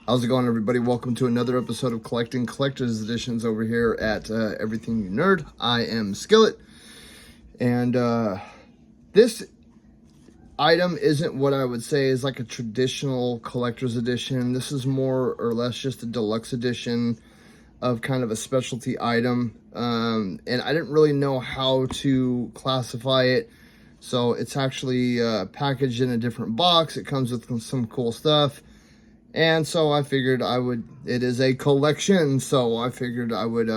How's it going, everybody? Welcome to another episode of Collecting Collector's Editions over here at Everything You Nerd. I am Skillet, and this item isn't what I would say is like a traditional collector's edition. This is more or less just a deluxe edition of kind of a specialty item, and I didn't really know how to classify it. So it's actually packaged in a different box. It comes with some cool stuff. And so I figured it is a collection, so I figured I would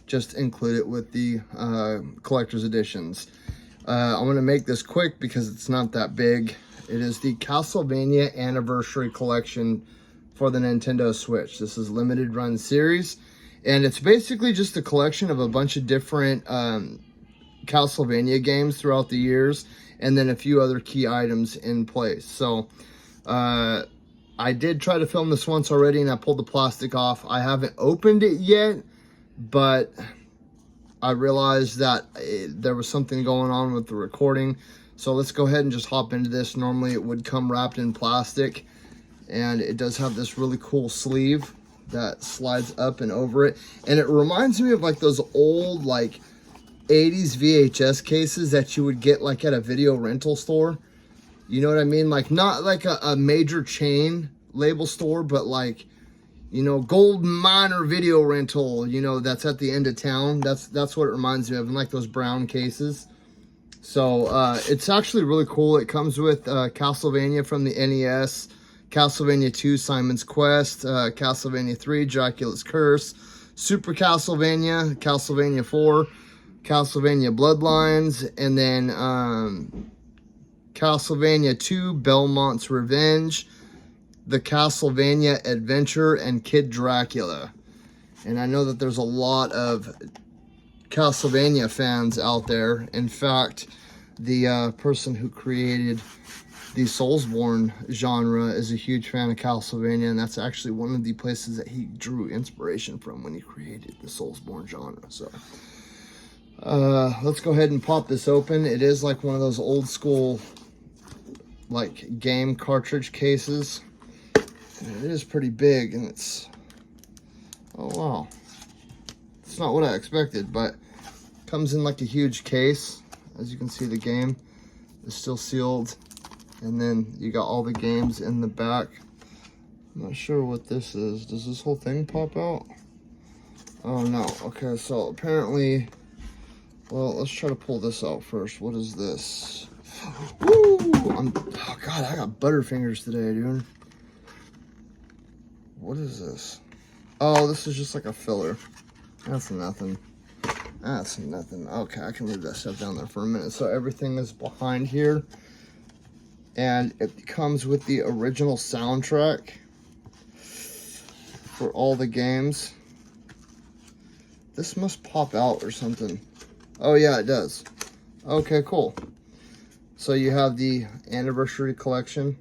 just include it with the collector's editions. I'm going to make this quick because it's not that big. It is the Castlevania Anniversary Collection for the Nintendo Switch. This is limited run series, and it's basically just a collection of a bunch of different Castlevania games throughout the years, and then a few other key items in place. So, I did try to film this once already, and I pulled the plastic off. I haven't opened it yet, but I realized that there was something going on with the recording. So let's go ahead and just hop into this. Normally it would come wrapped in plastic, and it does have this really cool sleeve that slides up and over it. And it reminds me of like those old like 80s VHS cases that you would get like at a video rental store. You know what I mean? Like, not like a major chain label store, but like, you know, Gold Miner Video Rental, you know, that's at the end of town. That's what it reminds me of, in like those brown cases. So, it's actually really cool. It comes with Castlevania from the NES, Castlevania 2, Simon's Quest, Castlevania 3, Dracula's Curse, Super Castlevania, Castlevania 4, Castlevania Bloodlines, and then, Castlevania 2, Belmont's Revenge, the Castlevania Adventure, and Kid Dracula. And I know that there's a lot of Castlevania fans out there. In fact, the person who created the Soulsborne genre is a huge fan of Castlevania, and that's actually one of the places that he drew inspiration from when he created the Soulsborne genre. So, let's go ahead and pop this open. It is like one of those old school like game cartridge cases, and it is pretty big, and it's, oh wow, it's not what I expected, but comes in like a huge case. As you can see, the game is still sealed, and then you got all the games in the back. I'm not sure what this is. Does this whole thing pop out? Oh no. Okay, so apparently, well, let's try to pull this out first. What is this? Woo! Oh god, I got butterfingers today, dude. What is this? Oh, this is just like a filler. That's nothing. That's nothing. Okay, I can leave that stuff down there for a minute. So everything is behind here, and it comes with the original soundtrack for all the games. This must pop out or something. Oh yeah, it does. Okay, cool. So you have the Anniversary Collection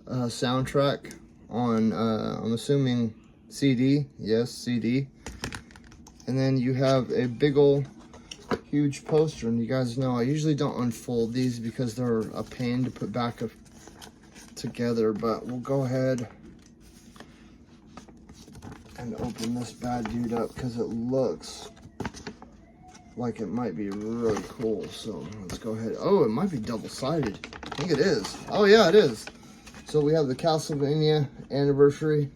soundtrack on, I'm assuming CD. Yes, CD. And then you have a big ol' huge poster. And you guys know I usually don't unfold these because they're a pain to put back together. But we'll go ahead and open this bad dude up because it looks like it might be really cool. So let's go ahead. Oh, it might be double-sided. I think it is. Oh yeah, it is. So we have the Castlevania Anniversary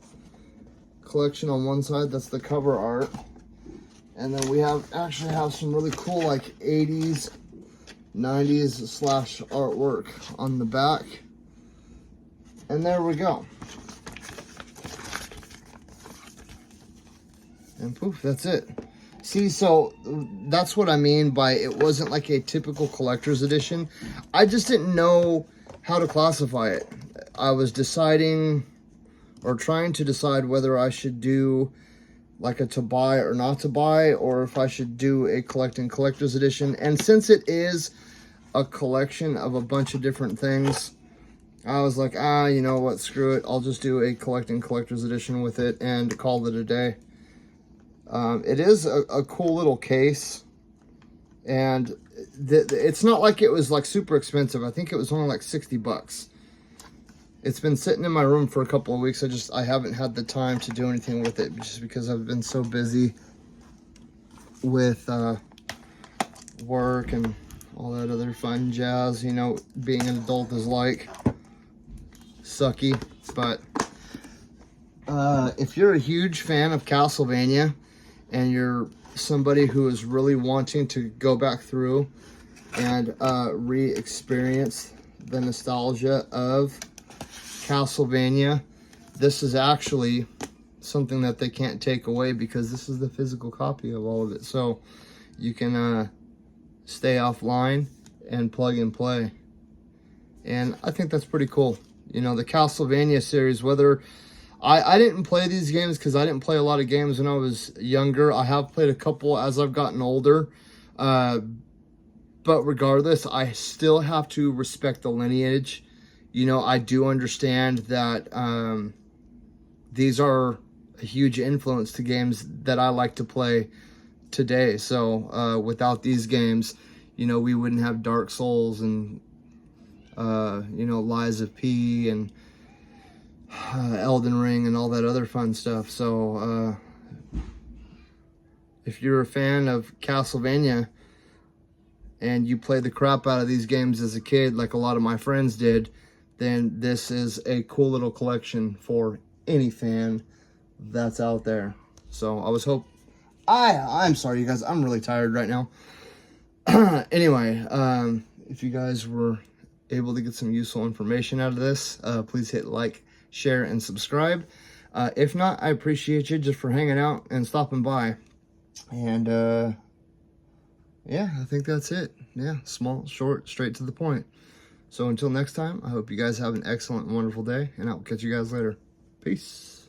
Collection on one side. That's the cover art. And then we actually have some really cool like 80s, 90s slash artwork on the back. And there we go. And poof, that's it. See, so that's what I mean by it wasn't like a typical collector's edition. I just didn't know how to classify it. I was deciding, or trying to decide, whether I should do like a to buy or not to buy, or if I should do a collector's edition. And since it is a collection of a bunch of different things, I was like, you know what, screw it. I'll just do a collector's edition with it and call it a day. It is a cool little case, and it's not like it was like super expensive. I think it was only like $60. It's been sitting in my room for a couple of weeks. I haven't had the time to do anything with it just because I've been so busy with work and all that other fun jazz. You know, being an adult is like sucky. But if you're a huge fan of Castlevania and you're somebody who is really wanting to go back through and re-experience the nostalgia of Castlevania, this is actually something that they can't take away because this is the physical copy of all of it. So you can stay offline and plug and play. And I think that's pretty cool. You know, the Castlevania series, whether I didn't play these games because I didn't play a lot of games when I was younger. I have played a couple as I've gotten older. But regardless, I still have to respect the lineage. You know, I do understand that these are a huge influence to games that I like to play today. So without these games, you know, we wouldn't have Dark Souls and, you know, Lies of P and Elden Ring and all that other fun stuff. So if you're a fan of Castlevania and you play the crap out of these games as a kid like a lot of my friends did, then this is a cool little collection for any fan that's out there. So I'm sorry you guys, I'm really tired right now. Anyway, if you guys were able to get some useful information out of this, please hit like, share, and subscribe. If not, I appreciate you just for hanging out and stopping by. And yeah, I think that's it. Yeah, small, short, straight to the point. So until next time, I hope you guys have an excellent and wonderful day, and I'll catch you guys later. Peace.